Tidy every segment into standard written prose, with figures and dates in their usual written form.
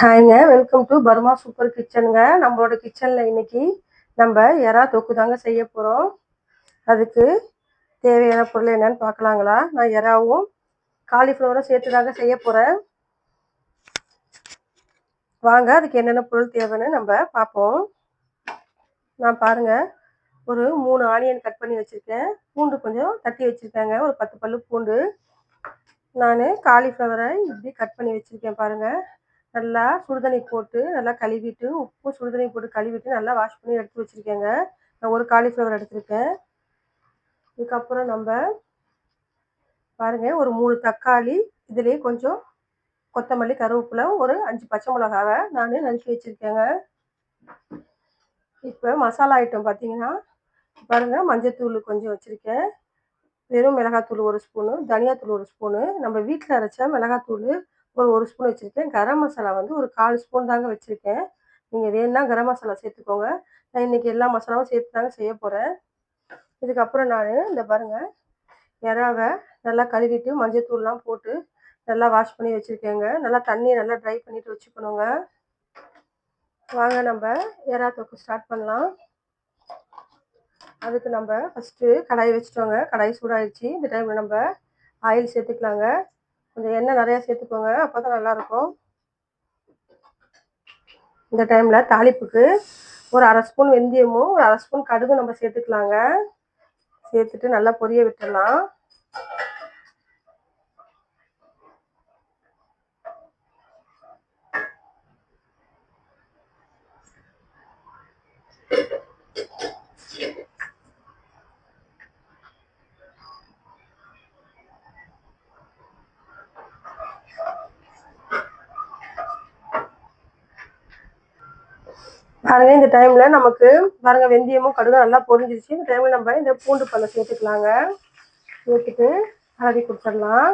ஹாய்ங்க. Welcome to Burma super கிச்சனுங்க. நம்மளோட கிச்சன்ல இன்னைக்கு நம்ம எறா தொக்கு தாங்க செய்ய போறோம். அதுக்கு தேவையான பொருள் என்னன்னு பார்க்கலாங்களா? நான் எறாவும் காலிஃப்ளவரும் சேர்த்து தாங்க செய்ய போறேன். வாங்க அதுக்கு என்னென்ன பொருள் தேவைன்னு நம்ம பார்ப்போம். நான் பாருங்க ஒரு 3 ஆனியன் கட் பண்ணி வச்சிருக்கேன். பூண்டு கொஞ்சம் தட்டி வச்சிருக்கேங்க. ஒரு 10 பல்லு பூண்டு. நான் காலிஃப்ளவரை இப்படி கட் பண்ணி வச்சிருக்கேன் பாருங்க. நல்லா சுடுதண்ணி போட்டு நல்லா கழுவிட்டு உப்பு சுடுதண்ணி போட்டு கழுவிட்டு நல்லா வாஷ் பண்ணி எடுத்து வச்சுருக்கேங்க. நான் ஒரு காலிஃப்ளவர் எடுத்திருக்கேன். இதுக்கப்புறம் நம்ம பாருங்கள் ஒரு 3 தக்காளி, இதுலேயே கொஞ்சம் கொத்தமல்லி, கருவேப்பிலை, ஒரு 5 பச்சை மிளகாவை நான் நறுக்கி வச்சுருக்கேங்க. இப்போ மசாலா ஐட்டம் பார்த்தீங்கன்னா பாருங்கள், மஞ்சத்தூள் கொஞ்சம் வச்சுருக்கேன். வெறும் மிளகாத்தூள் 1 ஸ்பூனு, தனியாத்தூள் 1 ஸ்பூனு, நம்ம வீட்டில் அரைச்ச மிளகாத்தூள் ஒரு ஸ்பூன் வச்சுருக்கேன். கரம் மசாலா வந்து ஒரு 1/4 ஸ்பூன் தாங்க வச்சுருக்கேன். நீங்கள் வேணும்னா கரம் மசாலா சேர்த்துக்கோங்க. நான் இன்றைக்கி எல்லா மசாலாவும் சேர்த்து தாங்க செய்ய போகிறேன். இதுக்கப்புறம் நான் இந்த பாருங்கள், எறாவை நல்லா கழுவிட்டு மஞ்சத்தூள்லாம் போட்டு நல்லா வாஷ் பண்ணி வச்சுருக்கேங்க. நல்லா தண்ணியை நல்லா ட்ரை பண்ணிவிட்டு வச்சுக்கணுங்க. வாங்க நம்ம எறா தொக்கு ஸ்டார்ட் பண்ணலாம். அதுக்கு நம்ம ஃபஸ்ட்டு கடாய் வச்சுட்டோங்க. கடாய் சூடாகிடுச்சு. இந்த டைமில் நம்ம ஆயில் சேர்த்துக்கலாங்க. கொஞ்சம் எண்ணெய் நிறையா சேர்த்துக்கோங்க, அப்போ தான் நல்லாயிருக்கும். இந்த டைமில் தாளிப்புக்கு ஒரு 1/2 ஸ்பூன் வெந்தயமும் ஒரு 1/2 ஸ்பூன் கடுகும் நம்ம சேர்த்துக்கலாங்க. சேர்த்துட்டு நல்லா பொரிய விட்டுடலாம். பாருங்க, இந்த டைமில் நமக்கு பாருங்கள் வெந்தயமும் கடுகும் நல்லா பொரிஞ்சிருச்சு. இந்த டைமில் நம்ம இந்த பூண்டு பல்லை சேர்த்துக்கலாங்க. சேர்த்துட்டு கலரி கொடுத்துடலாம்.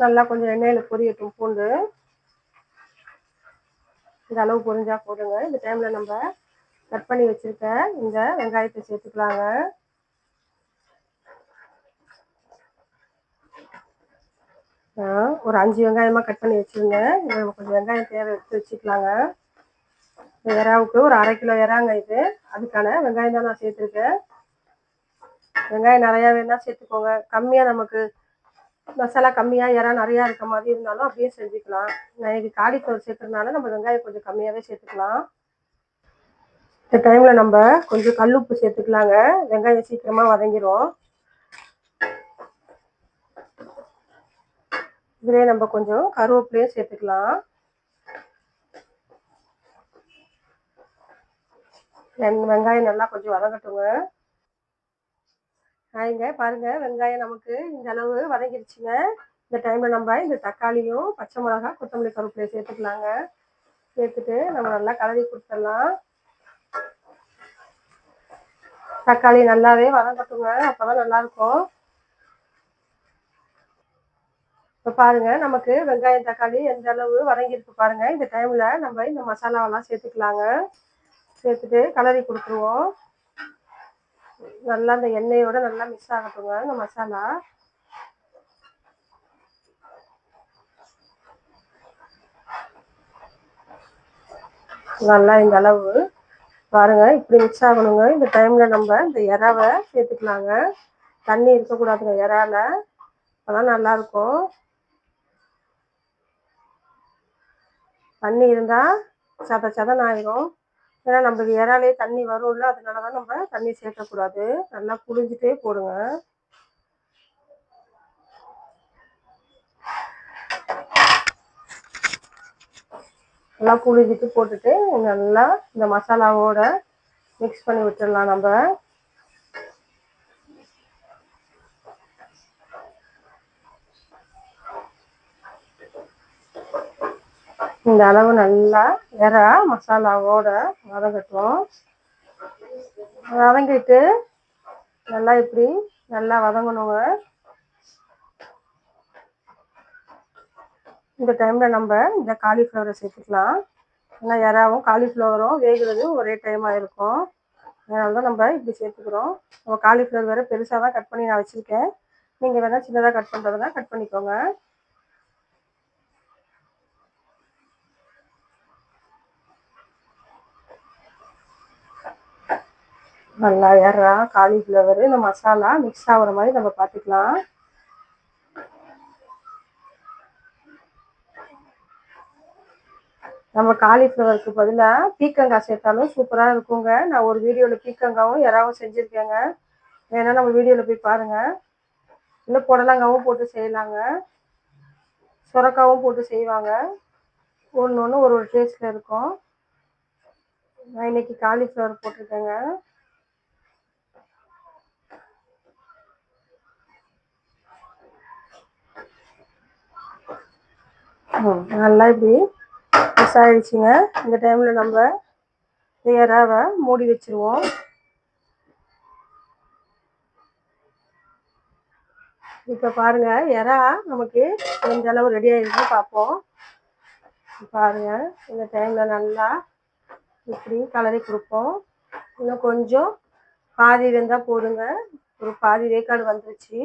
நல்லா கொஞ்சம் எண்ணெயில் பொரியட்டும் பூண்டு. இந்த அளவு பொரிஞ்சால் போதுங்க. இந்த டைமில் நம்ம கட் பண்ணி வச்சுருக்க இந்த வெங்காயத்தை சேர்த்துக்கலாங்க. ஒரு 5 வெங்காயமாக கட் பண்ணி வச்சுருந்தேன். இதில் கொஞ்சம் வெங்காயம் தேவை எடுத்து வச்சுக்கலாங்க. எறாவுக்கு ஒரு 1/2 கிலோ எறாங்க இது. அதுக்கான வெங்காயம் தான் நான் சேர்த்துருக்கேன். வெங்காயம் நிறையா வேணால் சேர்த்துக்கோங்க. கம்மியாக நமக்கு மசாலா கம்மியாக எறா நிறையா இருக்க மாதிரி இருந்தாலும் அப்படியே செஞ்சுக்கலாம். நான் இன்னைக்கு காலிஃப்ளவர் சேர்க்கறதுனால நம்ம வெங்காயம் கொஞ்சம் கம்மியாகவே சேர்த்துக்கலாம். இந்த டைமில் நம்ம கொஞ்சம் கல் உப்பு சேர்த்துக்கலாங்க. வெங்காயம் சீக்கிரமாக வதங்கிடும். இதிலே நம்ம கொஞ்சம் கருவேப்பிலையும் சேர்த்துக்கலாம். வெங்காயம் நல்லா கொஞ்சம் வதங்கட்டுங்க. ஆயிங்க பாருங்கள், வெங்காயம் நமக்கு இந்த அளவு வதங்கிடுச்சுங்க. இந்த டைமில் நம்ம இந்த தக்காளியும் பச்சை மிளகா கொத்தமல்லி கருவேப்பிலையும் சேர்த்துக்கலாங்க. சேர்த்துட்டு நம்ம நல்லா கலரி கொடுத்துடலாம். தக்காளி நல்லாவே வதங்கட்டுங்க, அப்போ தான் நல்லாயிருக்கும். இப்போ பாருங்கள், நமக்கு வெங்காயம் தக்காளி எந்த அளவு வதங்கியிருக்கு பாருங்கள். இந்த டைமில் நம்ம இந்த மசாலாவெல்லாம் சேர்த்துக்கலாங்க. சேர்த்துட்டு கலரி கொடுத்துருவோம். நல்லா இந்த எண்ணெயோடு நல்லா மிக்ஸ் ஆகட்டுங்க இந்த மசாலா. நல்லா இந்த அளவு பாருங்கள், இப்படி மிக்ஸ் ஆகணுங்க. இந்த டைமில் நம்ம இந்த எறாவை சேர்த்துக்கலாங்க. தண்ணி இருக்கக்கூடாதுங்க எறால, அப்போதான் நல்லாயிருக்கும். தண்ணி இருந்தால் சதன்னு ஆயிடும். ஏன்னா நம்மளுக்கு எறாலே தண்ணி வரும்ல, அதனால தான் நம்ம தண்ணி சேர்க்கக்கூடாது. நல்லா புழிஞ்சிட்டே போடுங்க. நல்லா புழிஞ்சிட்டு போட்டுட்டு நல்லா இந்த மசாலாவோட மிக்ஸ் பண்ணி விட்டுடலாம் நம்ம. இந்த அளவு நல்லா எறா மசாலாவோட வதங்கட்டும். வதங்கிட்டு நல்லா இப்படி நல்லா வதங்கணுங்க. இந்த டைமில் நம்ம இந்த காலிஃப்ளவரை சேர்த்துக்கலாம். ஏன்னா எறாவும் காலிஃப்ளவரும் வேகிறது ஒரே டைமாக இருக்கும். அதனால தான் நம்ம இப்படி சேர்த்துக்கிறோம். நம்ம காலிஃப்ளவர் வேறு பெருசாக தான் கட் பண்ணி நான் வச்சுருக்கேன். நீங்கள் வேணால் சின்னதாக கட் பண்ணுறதுனா கட் பண்ணிக்கோங்க. நல்லா எறா, காலிஃப்ளவரு இந்த மசாலா மிக்ஸ் ஆகுற மாதிரி நம்ம பார்த்துக்கலாம். நம்ம காலிஃப்ளவருக்கு பதிலாக பீக்கங்காய் சேர்த்தாலும் சூப்பராக இருக்குங்க. நான் ஒரு வீடியோவில் பீக்கங்காவும் எறாவும் செஞ்சுருக்கேங்க. வேணா நம்ம வீடியோவில் போய் பாருங்கள். இல்லை புடலங்காவும் போட்டு செய்யலாங்க, சுரக்காவும் போட்டு செய்வாங்க. ஒன்று ஒன்று ஒரு ஒரு டேஸ்ட்டில் இருக்கும். நான் இன்னைக்கு காலிஃப்ளவர் போட்டிருக்கேங்க. நல்லா இப்படி மிக்ஸ் ஆகிடுச்சிங்க. இந்த டைமில் நம்ம எறாவை மூடி வச்சுருவோம். இப்போ பாருங்கள், எறா நமக்கு கொஞ்ச அளவு ரெடி ஆகிடுச்சுன்னு பார்ப்போம். பாருங்கள், இந்த டைமில் நல்லா இப்படி கலரி கொடுப்போம். இன்னும் கொஞ்சம் பாதி இருந்தால் போதுங்க. ஒரு பாதி வேக்காடு வந்துருச்சு.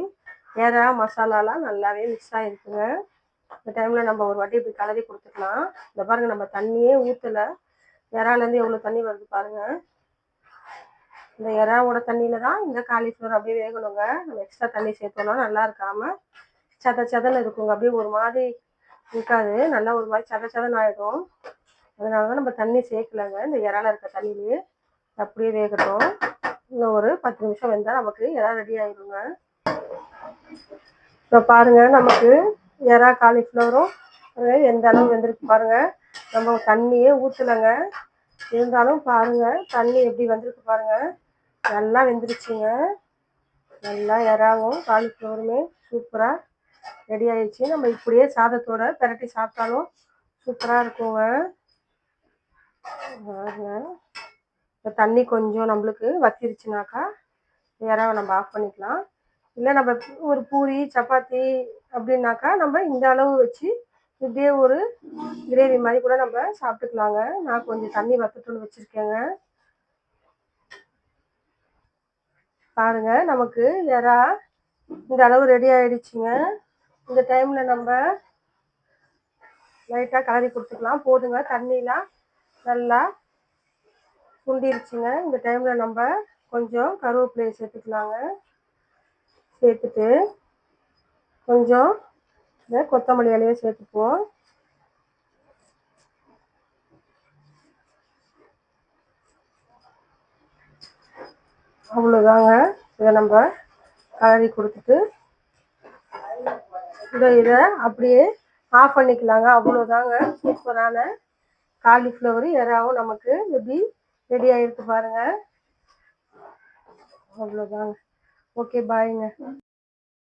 எறா மசாலாலாம் நல்லாவே மிக்ஸ் ஆகிருக்குங்க. இந்த டைமில் நம்ம ஒரு வாட்டி இப்படி கலரி கொடுத்துக்கலாம். இந்த பாருங்கள், நம்ம தண்ணியே ஊற்றலை. எறாலேருந்து எவ்வளோ தண்ணி வருது பாருங்கள். இந்த எறாவோட தண்ணியில் தான் இந்த காலிஃப்ளவர் அப்படியே வேகணுங்க. நம்ம எக்ஸ்ட்ரா தண்ணி சேர்த்தோம்னா நல்லா இருக்காமல் சதன்னு இருக்குங்க. அப்படியே ஒரு மாதிரி இருக்காது, நல்லா ஒரு மாதிரி சதன்னு ஆகிடும். அதனால தான் நம்ம தண்ணி சேர்க்கலைங்க. இந்த இறால இருக்க தண்ணியிலே அப்படியே வேகட்டும். இன்னும் ஒரு 10 நிமிஷம் வெந்தால் நமக்கு எறா ரெடி ஆகிடுங்க. இப்போ பாருங்கள், நமக்கு எறா காலிஃப்ளவரும் எந்த அளவு வெந்திருக்கு பாருங்கள். நம்ம தண்ணியே ஊற்றலைங்க, இருந்தாலும் பாருங்கள் தண்ணி எப்படி வந்திருக்கு பாருங்கள். நல்லா வெந்துருச்சுங்க. நல்லா எறாவும் காலிஃப்ளவருமே சூப்பராக ரெடி ஆயிடுச்சு. நம்ம இப்படியே சாதத்தோட பிரட்டி சாப்பிட்டாலும் சூப்பராக இருக்குங்க. இப்போ தண்ணி கொஞ்சம் நம்மளுக்கு வத்திருச்சுனாக்கா எறாவை நம்ம ஆஃப் பண்ணிக்கலாம். இல்லை நம்ம ஒரு பூரி சப்பாத்தி அப்படின்னாக்கா நம்ம இந்த அளவு வச்சு இப்படியே ஒரு கிரேவி மாதிரி கூட நம்ம சாப்பிட்டுக்கலாங்க. நான் கொஞ்சம் தண்ணி வத்தத்தூள் வச்சுருக்கேங்க. பாருங்கள், நமக்கு எறா இந்த அளவு ரெடி ஆகிடுச்சிங்க. இந்த டைமில் நம்ம லைட்டாக கலரி கொடுத்துக்கலாம். போதுங்க, தண்ணிலாம் நல்லா சுண்டிருச்சுங்க. இந்த டைமில் நம்ம கொஞ்சம் கருவேப்பிலையை சேர்த்துக்கலாங்க. சேர்த்துட்டு கொஞ்சம் இந்த கொத்தமல்லி இலையை சேர்த்துக்குவோம். அவ்வளோதாங்க. இதை நம்ம கலரி கொடுத்துட்டு இதை அப்படியே ஆஃப் பண்ணிக்கலாங்க. அவ்வளோதாங்க, சூப்பரான காலிஃப்ளவர் எறாவும் நமக்கு எப்படி ரெடி ஆகிருக்கு பாருங்கள். அவ்வளோதாங்க. ஓகே, பாய்ங்க.